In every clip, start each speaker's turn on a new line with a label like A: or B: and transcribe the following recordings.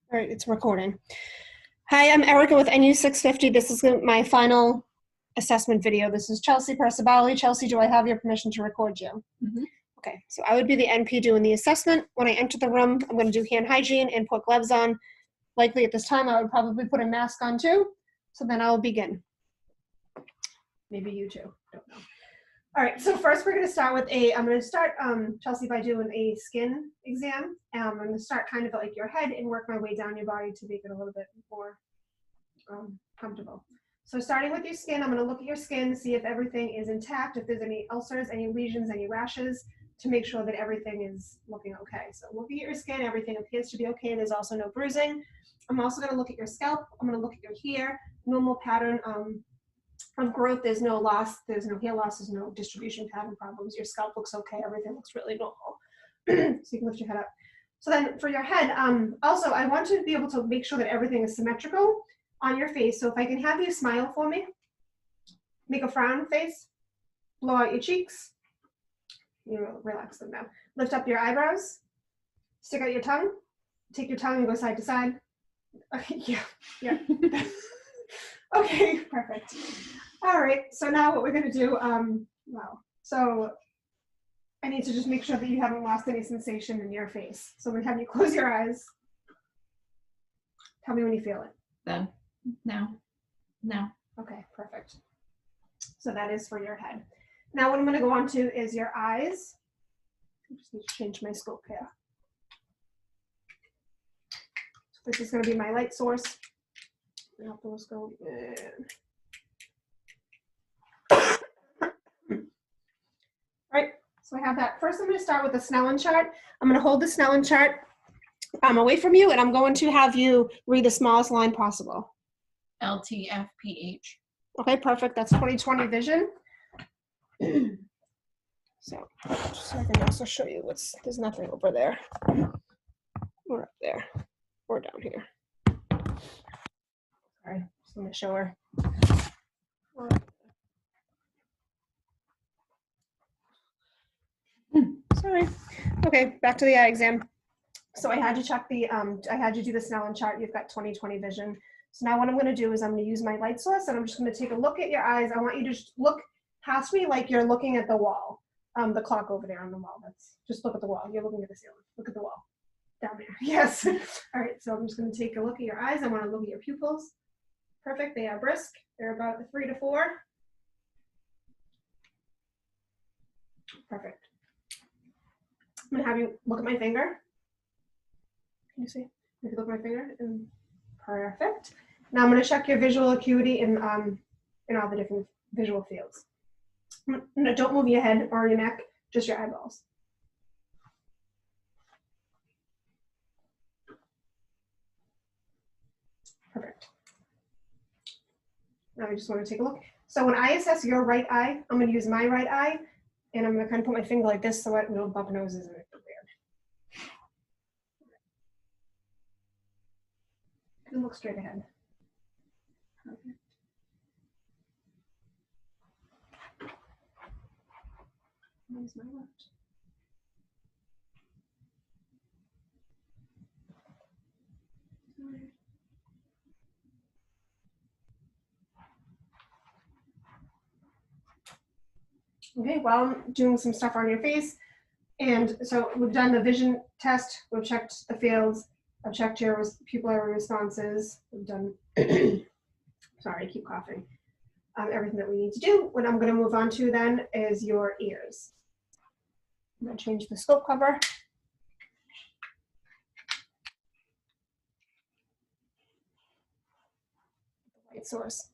A: All right, it's recording. Hi, I'm Erica with NU 650. This is my final assessment video. This is Chelsea Percibali. Chelsea, do I have your permission to record you?
B: Mm-hmm.
A: Okay, so I would be the NP doing the assessment. When I enter the room, I'm going to do hand hygiene and put gloves on. Likely at this time, I would probably put a mask on too. So then I'll begin. Maybe you too, don't know. All right, so first we're going to start with I'm going to start, Chelsea, by doing a skin exam. I'm going to start kind of like your head and work my way down your body to make it a little bit more comfortable. So starting with your skin, I'm going to look at your skin, see if everything is intact, if there's any ulcers, any lesions, any rashes, to make sure that everything is looking okay. So looking at your skin, everything appears to be okay. There's also no bruising. I'm also going to look at your scalp. I'm going to look at your hair, normal pattern of growth. There's no loss, there's no hair loss, there's no distribution pattern problems. Your scalp looks okay, everything looks really normal. So you can lift your head up. So then for your head, also I want to be able to make sure that everything is symmetrical on your face. So if I can have you smile for me, make a frown face, blow out your cheeks, you know, relax them now. Lift up your eyebrows, stick out your tongue, take your tongue and go side to side. Okay, yeah. Okay, perfect. All right, so now what we're gonna do, wow. So I need to just make sure that you haven't lost any sensation in your face. So I'm gonna have you close your eyes. Tell me when you feel it.
B: Then, now.
A: Okay, perfect. So that is for your head. Now what I'm gonna go on to is your eyes. I just need to change my scope here. So this is gonna be my light source. Go in. Right, so I have that. First, I'm going to start with the Snellen chart. I'm going to hold the Snellen chart away from you, and I'm going to have you read the smallest line possible.
B: LTFPH.
A: Okay, perfect. That's 20/20 vision. So I can also show you there's nothing over there. Or up there. Or down here. Sorry, just going to show her. Sorry. Okay, back to the eye exam. So I had you check I had you do the Snellen chart. You've got 20/20 vision. So now what I'm going to do is I'm going to use my light source, and I'm just going to take a look at your eyes. I want you to just look past me like you're looking at the wall, the clock over there on the wall. Just look at the wall. You're looking at the ceiling. Look at the wall down there. Yes. All right. So I'm just going to take a look at your eyes. I want to look at your pupils. Perfect. They are brisk. They're about 3 to 4. Perfect. I'm going to have you look at my finger. Can you see? If you look at my finger, perfect. Now I'm going to check your visual acuity in all the different visual fields. No, don't move your head or your neck, just your eyeballs. Perfect. Now I just want to take a look. So when I assess your right eye, I'm going to use my right eye, and I'm going to kind of put my finger like this so I don't bump noses and make it weird. And look straight ahead. Perfect. Where's my left? Okay, well, I'm doing some stuff on your face. And so we've done the vision test. We've checked the fields. I've checked your pupillary responses. We've done, sorry, I keep coughing. Everything that we need to do. What I'm going to move on to then is your ears. I'm going to change the scope cover. Light source.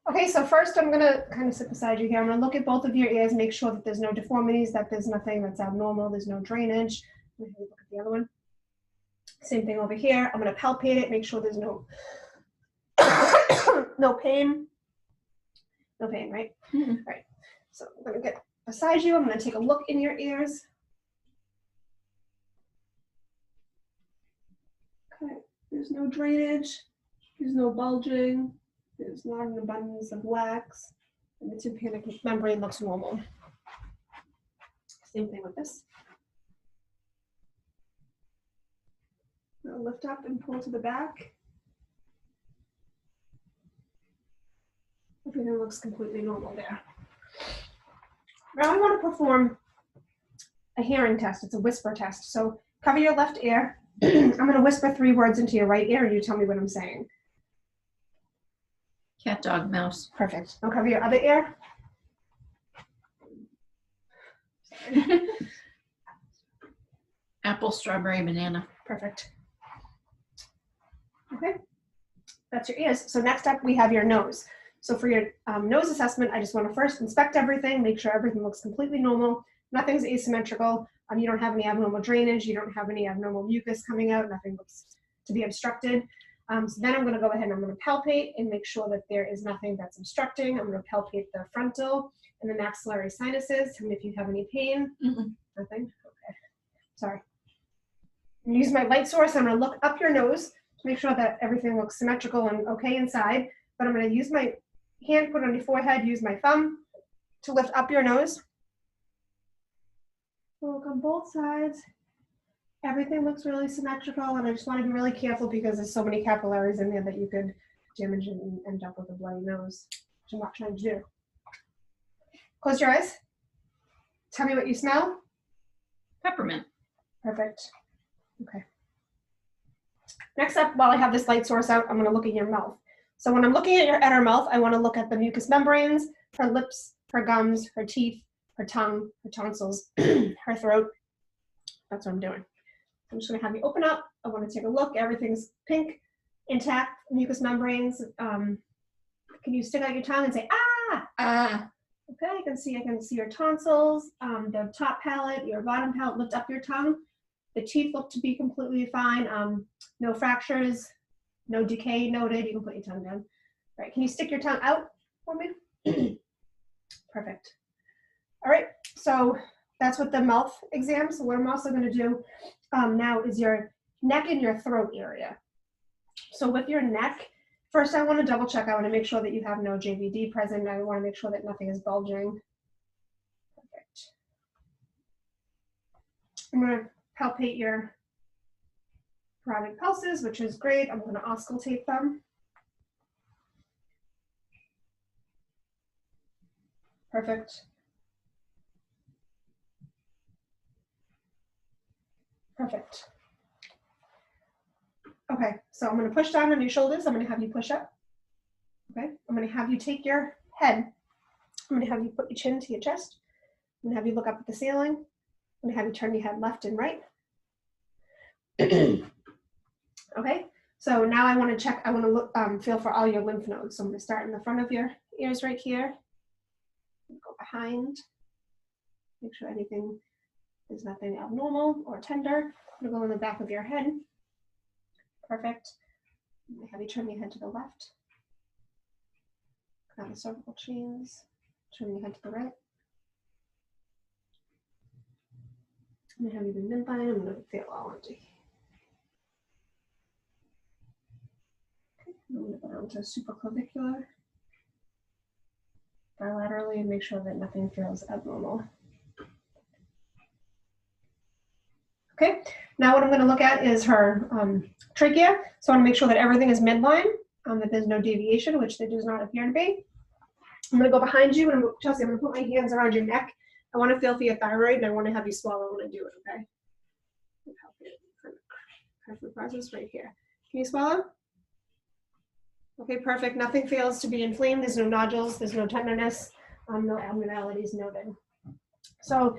A: Okay, so first I'm going to kind of sit beside you here. I'm going to look at both of your ears, make sure that there's no deformities, that there's nothing that's abnormal, there's no drainage. Let me look at the other one. Same thing over here. I'm going to palpate it, make sure there's no no pain. No pain, right?
B: Mm-hmm.
A: All right. So I'm going to get beside you. I'm going to take a look in your ears. Okay. There's no drainage. There's no bulging. There's not an abundance of wax. And the tympanic membrane looks normal. Same thing with this. I'll lift up and pull to the back. Everything looks completely normal there. Now I want to perform a hearing test. It's a whisper test. So cover your left ear. I'm going to whisper 3 words into your right ear and you tell me what I'm saying.
B: Cat, dog, mouse.
A: Perfect. Now cover your other ear.
B: Apple, strawberry, banana.
A: Perfect. Okay. That's your ears. So next up we have your nose. So for your nose assessment, I just want to first inspect everything, make sure everything looks completely normal. Nothing's asymmetrical. You don't have any abnormal drainage. You don't have any abnormal mucus coming out. Nothing looks to be obstructed. So then I'm going to go ahead and I'm going to palpate and make sure that there is nothing that's obstructing. I'm going to palpate the frontal and the maxillary sinuses. Tell me if you have any pain.
B: Mm-mm.
A: Nothing? Okay. Sorry. I'm going to use my light source. I'm going to look up your nose to make sure that everything looks symmetrical and okay inside. But I'm going to use my hand, put it on your forehead, use my thumb to lift up your nose. Look on both sides. Everything looks really symmetrical, and I just want to be really careful because there's so many capillaries in there that you could damage and end up with a bloody nose, which I'm not trying to do. Close your eyes. Tell me what you smell.
B: Peppermint.
A: Perfect. Okay. Next up, while I have this light source out, I'm going to look at your mouth. So when I'm looking at her mouth, I want to look at the mucous membranes, her lips, her gums, her teeth, her tongue, her tonsils, her throat. That's what I'm doing. I'm just going to have you open up. I want to take a look. Everything's pink, intact, mucous membranes. Can you stick out your tongue and say, ah?
B: Ah.
A: Okay, I can see your tonsils, the top palate, your bottom palate. Lift up your tongue. The teeth look to be completely fine. No fractures, no decay noted. You can put your tongue down. All right, can you stick your tongue out for me? Perfect. All right, so that's what the mouth exam. So what I'm also going to do now is your neck and your throat area. So with your neck, first I want to double check. I want to make sure that you have no JVD present. I want to make sure that nothing is bulging. Perfect. I'm going to palpate your carotid pulses, which is great. I'm going to auscultate them. Perfect. Perfect. Okay, so I'm going to push down on your shoulders. I'm going to have you push up. Okay, I'm going to have you take your head. I'm going to have you put your chin to your chest. I'm going to have you look up at the ceiling. I'm going to have you turn your head left and right. Okay, so now I want to check, I want to look, feel for all your lymph nodes. So I'm going to start in the front of your ears right here. Go behind. Make sure there's nothing abnormal or tender. I'm going to go in the back of your head. Perfect. I'm going to have you turn your head to the left. Grab the cervical chains. Turn your head to the right. I'm going to have you do midline. I'm going to feel all empty. Okay. I'm going to go down to supraclavicular. Bilaterally and make sure that nothing feels abnormal. Okay, now what I'm going to look at is her trachea. So I want to make sure that everything is midline, that there's no deviation, which there does not appear to be. I'm going to go behind you, and Chelsea, I'm going to put my hands around your neck. I want to feel for your thyroid, and I want to have you swallow when I do it, okay? Perfect process right here. Can you swallow? Okay, perfect. Nothing feels to be inflamed. There's no nodules. There's no tenderness. No abnormalities noted. So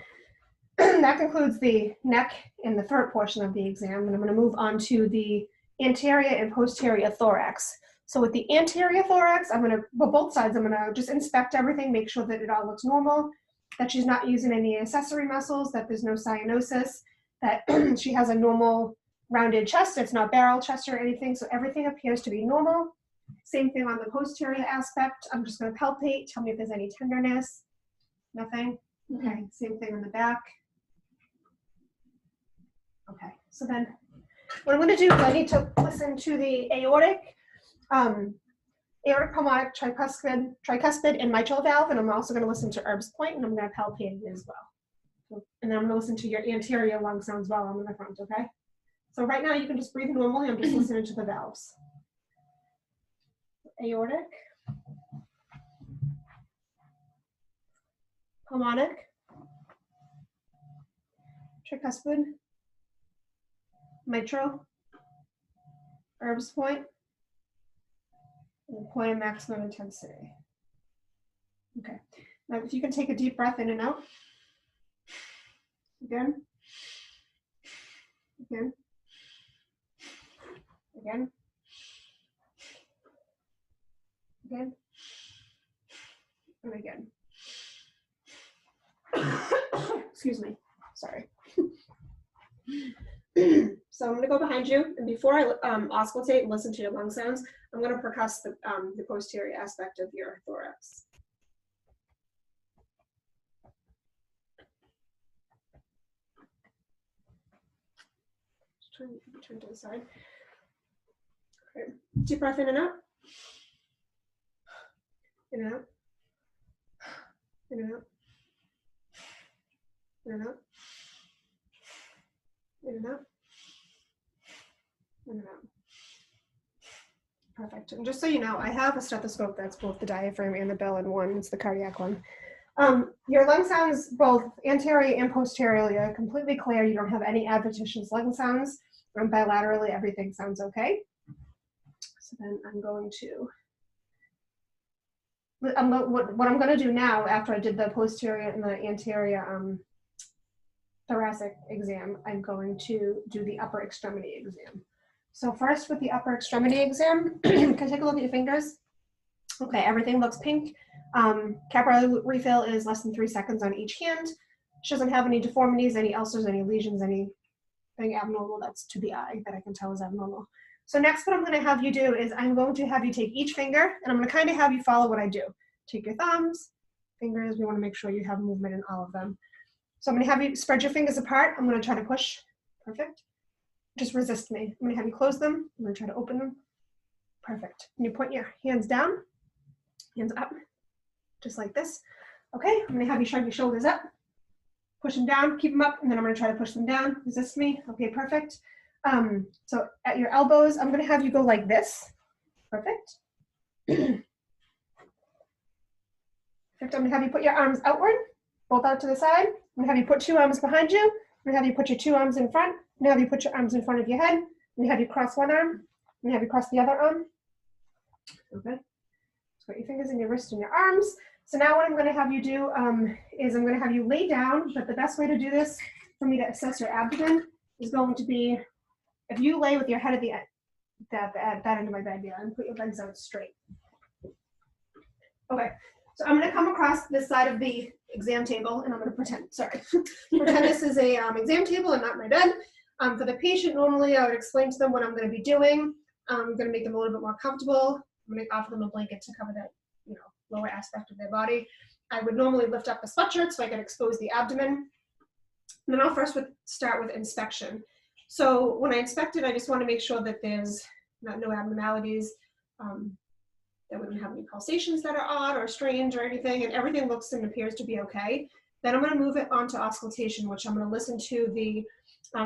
A: that concludes the neck and the throat portion of the exam. And I'm going to move on to the anterior and posterior thorax. So with the anterior thorax, both sides, I'm going to just inspect everything, make sure that it all looks normal, that she's not using any accessory muscles, that there's no cyanosis, that she has a normal rounded chest. It's not barrel chest or anything. So everything appears to be normal. Same thing on the posterior aspect. I'm just going to palpate. Tell me if there's any tenderness. Nothing. Okay. Same thing on the back. Okay. So then what I'm going to do is I need to listen to the aortic pulmonic tricuspid and mitral valve, and I'm also going to listen to Erb's point, and I'm going to palpate it as well. So, and then I'm going to listen to your anterior lung sounds while I'm in the front, okay? So right now you can just breathe normally. I'm just listening to the valves. Aortic, pulmonic, tricuspid, mitral, Erb's point, and point of maximum intensity. Okay, now if you can take a deep breath in and out. Again. Again. Again. Again. And again. Excuse me. Sorry. So I'm going to go behind you, and before I auscultate and listen to your lung sounds, I'm going to percuss the posterior aspect of your thorax. Turn to the side. Okay. Deep breath in and out. In and out. In and out. In and out. In and out. In and out. Perfect. And just so you know, I have a stethoscope that's both the diaphragm and the bell in one. It's the cardiac one. Your lung sounds, both anterior and posteriorly, are completely clear. You don't have any adventitious lung sounds. Bilaterally, everything sounds okay. So then I'm going to, what I'm going to do now, after I did the posterior and the anterior thoracic exam, I'm going to do the upper extremity exam. So first with the upper extremity exam, can I take a look at your fingers? Okay, everything looks pink. Capillary refill is less than 3 seconds on each hand. She doesn't have any deformities, any ulcers, any lesions, anything abnormal that's to the eye that I can tell is abnormal. So next what I'm going to have you do is I'm going to have you take each finger, and I'm going to kind of have you follow what I do. Take your thumbs, fingers, we want to make sure you have movement in all of them. So I'm going to have you spread your fingers apart. I'm going to try to push. Perfect. Just resist me. I'm going to have you close them. I'm going to try to open them. Perfect. And you point your hands down, hands up, just like this. Okay, I'm going to have you shrug your shoulders up. Push them down, keep them up, and then I'm going to try to push them down. Resist me. Okay, perfect. So at your elbows, I'm going to have you go like this. Perfect. Perfect. I'm going to have you put your arms outward, both out to the side. I'm going to have you put 2 arms behind you. I'm going to have you put your 2 arms in front. I'm going to have you put your arms in front of your head. I'm going to have you cross one arm. I'm going to have you cross the other arm. Okay. So put your fingers in your wrist and your arms. So now what I'm going to have you do is I'm going to have you lay down, but the best way to do this for me to assess your abdomen is going to be if you lay with your head at the end, that end of my bed, yeah, and put your legs out straight. Okay, so I'm going to come across this side of the exam table, and I'm going to pretend this is a exam table and not my bed. For the patient, normally I would explain to them what I'm going to be doing. I'm going to make them a little bit more comfortable. I'm going to offer them a blanket to cover that, lower aspect of their body. I would normally lift up the sweatshirt so I could expose the abdomen. And then I'll first start with inspection. So when I inspect it, I just want to make sure that there's no abnormalities, that we don't have any pulsations that are odd or strange or anything, and everything looks and appears to be okay. Then I'm going to move it on to auscultation, which I'm going to listen to the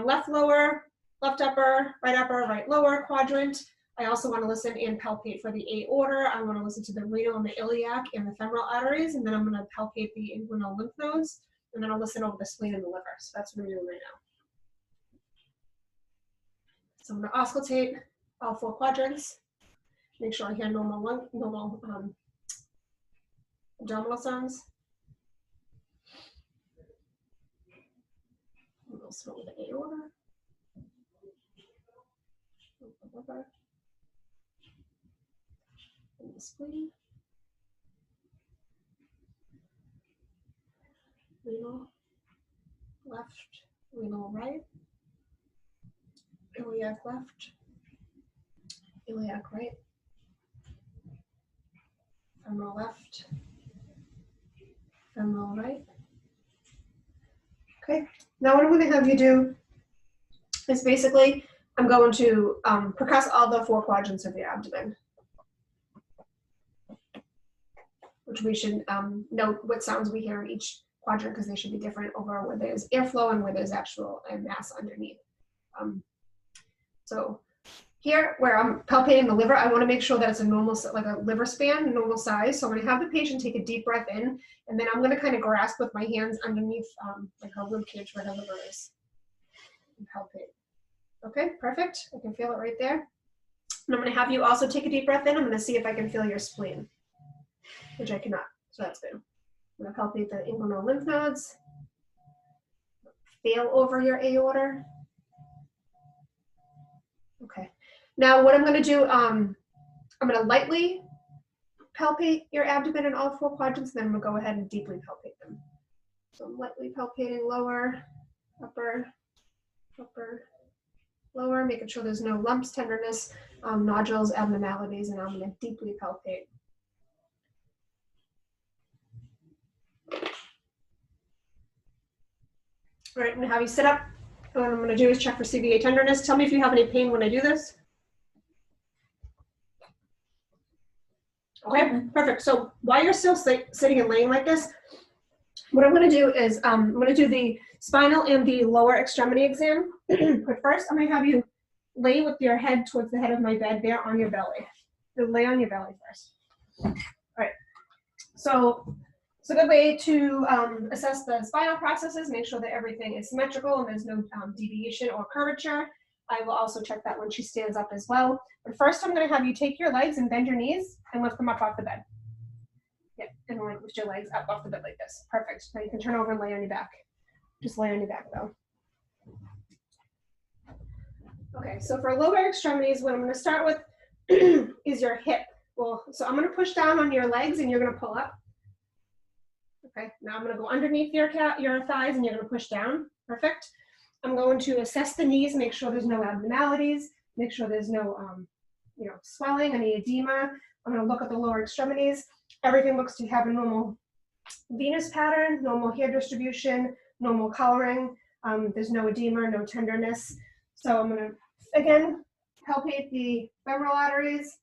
A: left lower, left upper, right lower quadrant. I also want to listen and palpate for the aorta. I want to listen to the renal and the iliac and the femoral arteries, and then I'm going to palpate the inguinal lymph nodes, and then I'll listen over the spleen and the liver. So that's what I'm doing right now. So I'm going to auscultate all 4 quadrants, make sure I hear normal abdominal sounds. We'll smell the aorta, the liver, and the spleen. Renal left, renal right, iliac left, iliac right, femoral left, femoral right. Okay, now what I'm going to have you do is basically, I'm going to percuss all the 4 quadrants of the abdomen, which we should note what sounds we hear in each quadrant because they should be different over where there's airflow and where there's actual mass underneath. So here, where I'm palpating the liver, I want to make sure that it's a normal, like a liver span, normal size. So I'm going to have the patient take a deep breath in, and then I'm going to kind of grasp with my hands underneath like her rib cage where her liver is. And palpate. Okay, perfect. I can feel it right there. And I'm going to have you also take a deep breath in. I'm going to see if I can feel your spleen, which I cannot. So that's good. I'm going to palpate the inguinal lymph nodes. Feel over your aorta. Okay. Now what I'm going to do, I'm going to lightly palpate your abdomen in all 4 quadrants, and then I'm going to go ahead and deeply palpate them. So I'm lightly palpating lower, upper, lower, making sure there's no lumps, tenderness, nodules, abnormalities, and I'm going to deeply palpate. All right, I'm going to have you sit up. And what I'm going to do is check for CVA tenderness. Tell me if you have any pain when I do this. Okay, perfect. So while you're still sitting and laying like this, what I'm going to do is I'm going to do the spinal and the lower extremity exam. But first, I'm going to have you lay with your head towards the head of my bed there on your belly. So lay on your belly first. All right. So it's a good way to assess the spinal processes, make sure that everything is symmetrical and there's no deviation or curvature. I will also check that when she stands up as well. But first, I'm going to have you take your legs and bend your knees and lift them up off the bed. Yep, and lift your legs up off the bed like this. Perfect. Now you can turn over and lay on your back. Just lay on your back though. Okay, so for lower extremities, what I'm going to start with is your hip. Well, so I'm going to push down on your legs and you're going to pull up. Okay, now I'm going to go underneath your thighs and you're going to push down. Perfect. I'm going to assess the knees, make sure there's no abnormalities, make sure there's no swelling, any edema. I'm going to look at the lower extremities. Everything looks to have a normal venous pattern, normal hair distribution, normal coloring. There's no edema, no tenderness. So I'm going to, again, palpate the femoral arteries.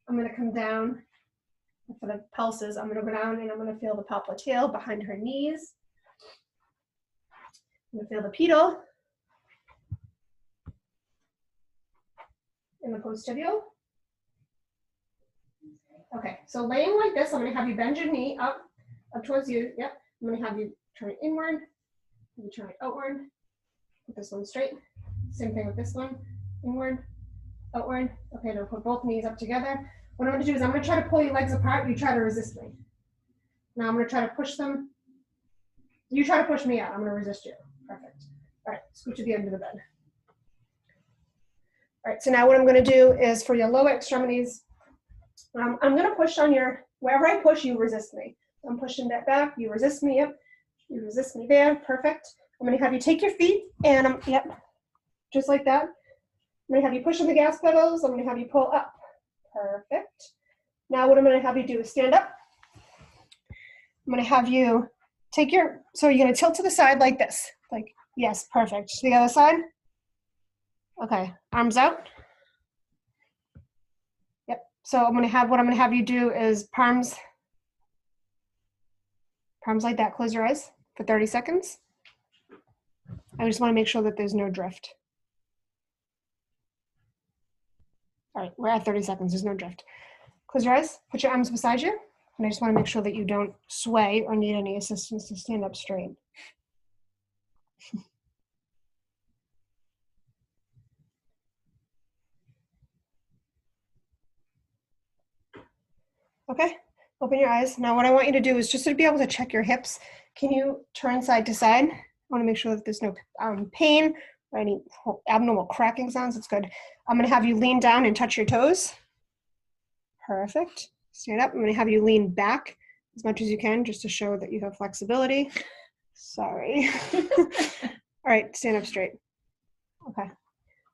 A: I'm going to come down. For the pulses, I'm going to go down and I'm going to feel the popliteal behind her knees. I'm going to feel the pedal and the post-tibial. Okay, so laying like this, I'm going to have you bend your knee up towards you. Yep. I'm going to have you turn it inward, you turn it outward. Put this one straight. Same thing with this one. Inward, outward. Okay, now put both knees up together. What I'm going to do is I'm going to try to pull your legs apart. You try to resist me. Now I'm going to try to push them. You try to push me out. I'm going to resist you. Perfect. All right, scooch to the end of the bed. All right, so now what I'm going to do is for your lower extremities, I'm going to push on your, wherever I push, you resist me. I'm pushing that back. You resist me. Yep. You resist me there. Perfect. I'm going to have you take your feet and yep, just like that. I'm going to have you push on the gas pedals. I'm going to have you pull up. Perfect. Now what I'm going to have you do is stand up. I'm going to have you take your, so you're going to tilt to the side like this. Like, yes, perfect. To the other side. Okay, arms out. Yep. So what I'm going to have you do is palms like that. Close your eyes for 30 seconds. I just want to make sure that there's no drift. All right, we're at 30 seconds. There's no drift. Close your eyes. Put your arms beside you. And I just want to make sure that you don't sway or need any assistance to stand up straight. Okay, open your eyes. Now what I want you to do is just to be able to check your hips. Can you turn side to side? I want to make sure that there's no pain or any abnormal cracking sounds. That's good. I'm going to have you lean down and touch your toes. Perfect. Stand up. I'm going to have you lean back as much as you can just to show that you have flexibility. Sorry. All right, stand up straight. Okay.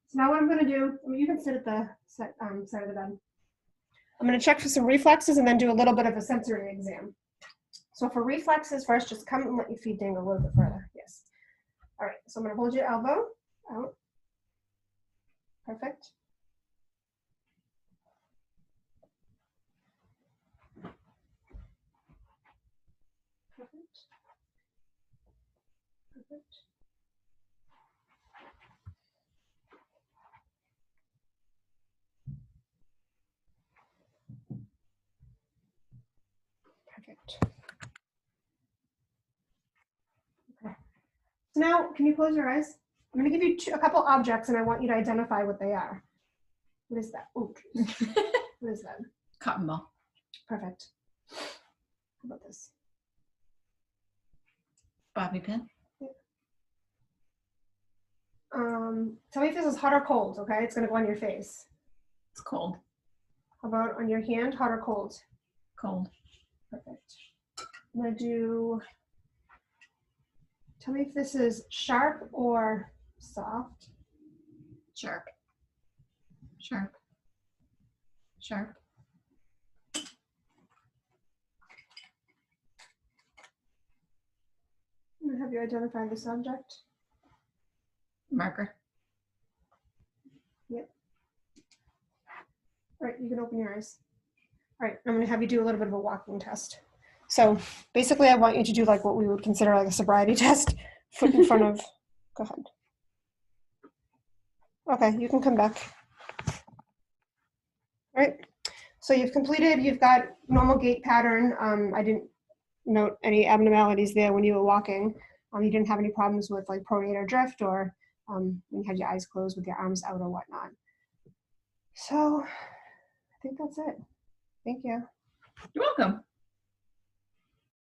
A: So now what I'm going to do, you can sit at the side of the bed. I'm going to check for some reflexes and then do a little bit of a sensory exam. So for reflexes, first, just come and let your feet dangle a little bit further. Yes. All right, so I'm going to hold your elbow out. Perfect. Perfect. Perfect. So now, can you close your eyes? I'm going to give you a couple objects, and I want you to identify what they are. What is that? Oh, what is that?
B: Cotton ball.
A: Perfect. How about this?
B: Bobby pin.
A: Tell me if this is hot or cold, okay? It's going to go on your face.
B: It's cold.
A: How about on your hand, hot or cold?
B: Cold.
A: Perfect. I'm going to do, tell me if this is sharp or soft.
B: Sharp. Sharp. Sharp.
A: I'm going to have you identify this object.
B: Marker.
A: Yep. All right, you can open your eyes. All right, I'm going to have you do a little bit of a walking test. So basically, I want you to do like what we would consider like a sobriety test. Foot in front of, go ahead. Okay, you can come back. All right, so you've completed, you've got normal gait pattern. I didn't note any abnormalities there when you were walking. You didn't have any problems with like pronate or drift or when you had your eyes closed with your arms out or whatnot. So I think that's it. Thank you.
B: You're welcome.